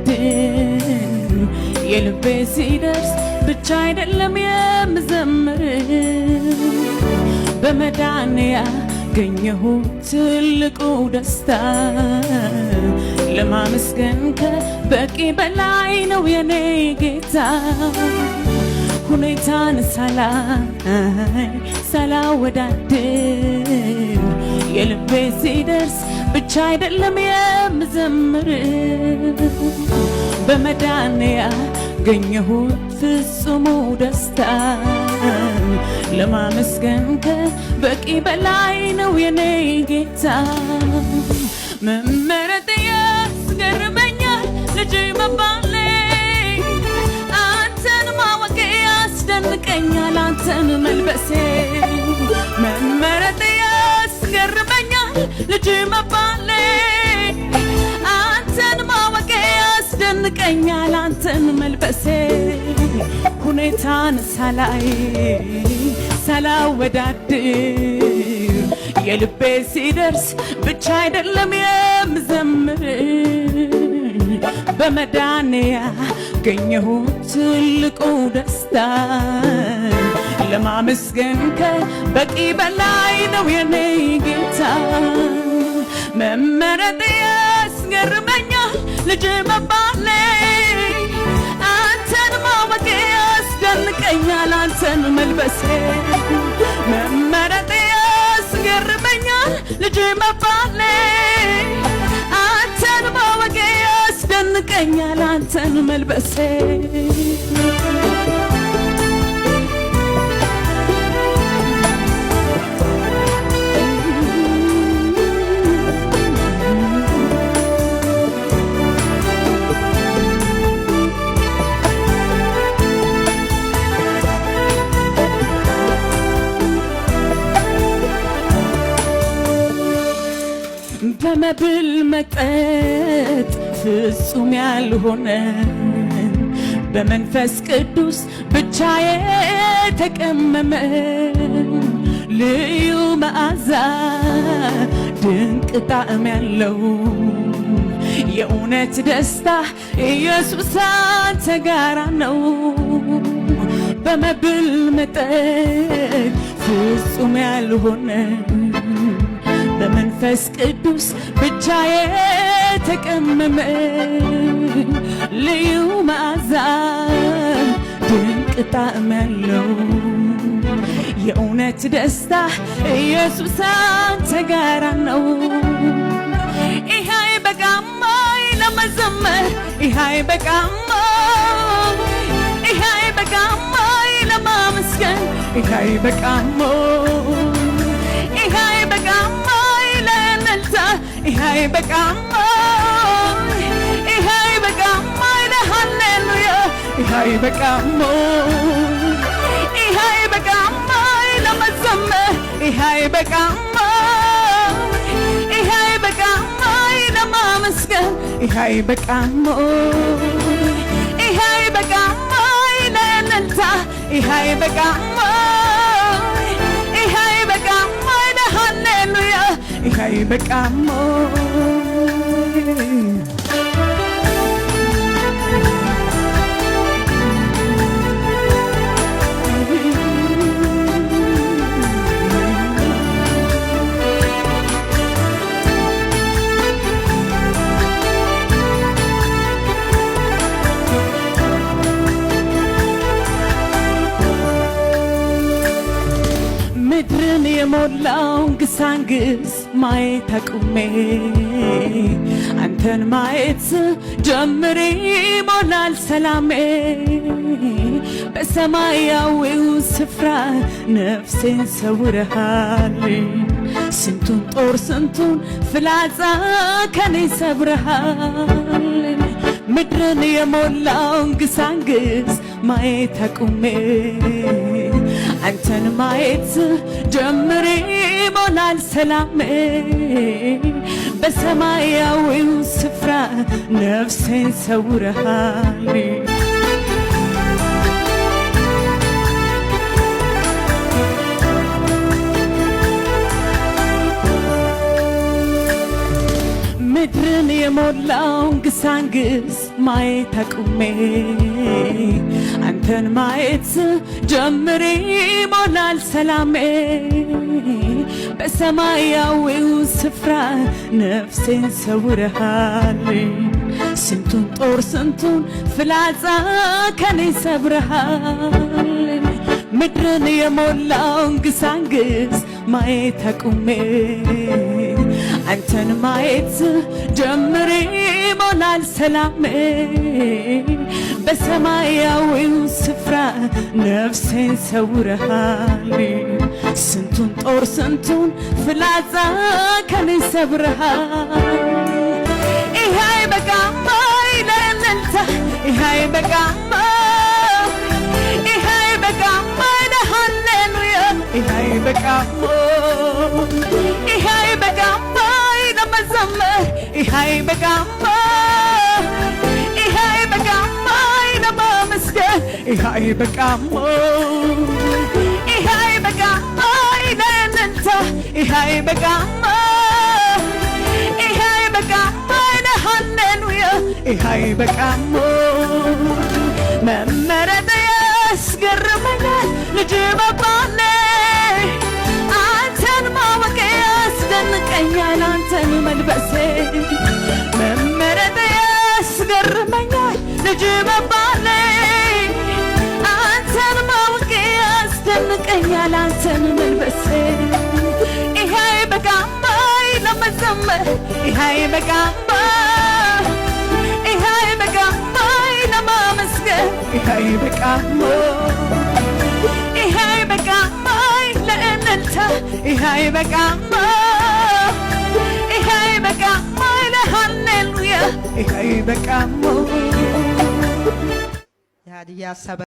ሳላወዳድር የልቤ ሲደርስ ብቻ አይደለም የምዘምር በመዳን ያገኘሁት ትልቁ ደስታ ለማመስገን ከበቂ በላይ ነው የኔ ጌታ ሁኔታን ሳላወዳድር የልቤ ሲደርስ ብቻ አይደለም የምዘምር በመዳን ያገኘሁት ፍጹሙ ደስታ ለማመስገን ከበቂ በላይ ነው የኔ ጌታ መመረጥ ያስገርመኛል ልጅ መባሌ አንተን ማወቄ ያስደንቀኛል አንተን መልበሴ መመረጥ ያስገርመኛል ልጅ መባሌ አንተን ማወቄ ያስደንቀኛል አንተን መልበሴ ሁኔታን ሳላወዳድር የልቤ ሲደርስ ብቻ አይደለም የምዘምር በመዳን ያገኘሁት ትልቁ ደስታ ለማመስገን ከበቂ በላይ ነው የኔ ጌታ መመረጥ ያስገርመኛል ልጅ መባሌ አንተን ማወቄ ያስደንቀኛል አንተን መልበሴ መመረጥ ያስገርመኛል ልጅ መባሌ አንተን ማወቄ ያስደንቀኛል አንተን መልበሴ በመብል መጠጥ ፍጹም ያልሆነ በመንፈስ ቅዱስ ብቻ የተቀመመ ልዩ መዓዛ ድንቅ ጣዕም ያለው የእውነት ደስታ ኢየሱስ አንተ ጋራ ነው በመብል መጠጥ ፍጹም ያልሆነ በመንፈስ ቅዱስ ብቻ የተቀመመ ልዩ መዓዛ ድንቅ ጣዕም ያለው የእውነት ደስታ ኢየሱስ አንተ ጋራ ነው ይሄ አይበቃም ለመዘመር ይሄ አይበቃም ይሄ አይበቃም ለማመስገን ይሄ አይበቃም ይሄ አይበቃም ይሄ አይበቃም ይሄ አይበቃም ለሃሌሉያ ይሄ አይበቃም ይሄ አይበቃም ለመዘመር ይሄ አይበቃም ይሄ አይበቃም ለማመስገን ይሄ አይበቃም ይሄ አይበቃም ለእልልታ ይሄ አይበቃም ይሄ አይበቃም ለሃሌሉያ ይሄ አይበቃም ምድርን የሞላውን ግሳንግስ ማየት አቁሜ አንተን ማየት ጀምሬ ሞላል ሰላሜ በሰማያዊው ስፍራ ነፍሴን ሰውረሃል ስንቱን ጦር ስንቱን ፍላጻ ከኔ ሰብረሃል ምድርን የሞላውን ግሳንግስ ማየት አቁሜ አንተን ማየት ጀምሬ ሞላል ሰላሜ በሰማያዊው ስፍራ ነፍሴን ሰውረሃል ምድርን የሞላውን ግሳንግስ ማየት አቁሜ አንተን ማየት ጀምሬ ሞላል ሰላሜ በሰማያዊው ስፍራ ነፍሴን ሰውረሃል ስንቱን ጦር ስንቱን ፍላጻ ከኔ ሰብረሃል ምድርን የሞላውን ግሳንግስ ማየት አቁሜ አንተን ማየት ጀምሬ ሞላል ሰላሜ በሰማያዊው ስፍራ ነፍሴን ሰውረሃል ስንቱን ጦር ስንቱን ፍላጻ ከኔ ሰብረሃል ይሄ አይበቃም ለእልልታ ይሄ አይበቃም ይሄ አይበቃም ለሃሌሉያ ይሄ አይበቃም ይሄ አይበቃም ለመዘመር ይሄ አይበቃም ይሄ አይበቃም ለማመስገን ይሄ አይበቃም ይሄ አይበቃም ለእልልታ ይሄ አይበቃም ይሄ አይበቃም ለሃሌሉያ ይሄ አይበቃም መመረጥ ያስገርመኛል ልጅ መባሌ አንተን ማወቅ ያስደንቀኛል አንተን መልበሴ መመረጥ ያስገርመኛል ልጅ መባሌ አንተን ማወቅ ያስደንቀኛል አንተን መልበሴ ይሄ አይበቃም ለመዘመር ይሄ አይበቃም ይሄ አይበቃም ለማመስገን ይሄ አይበቃም ይሄ አይበቃም ለእልልታ ይሄ አይበቃም ይሄ አይበቃም ለሃሌሉያ ይሄ አይበቃም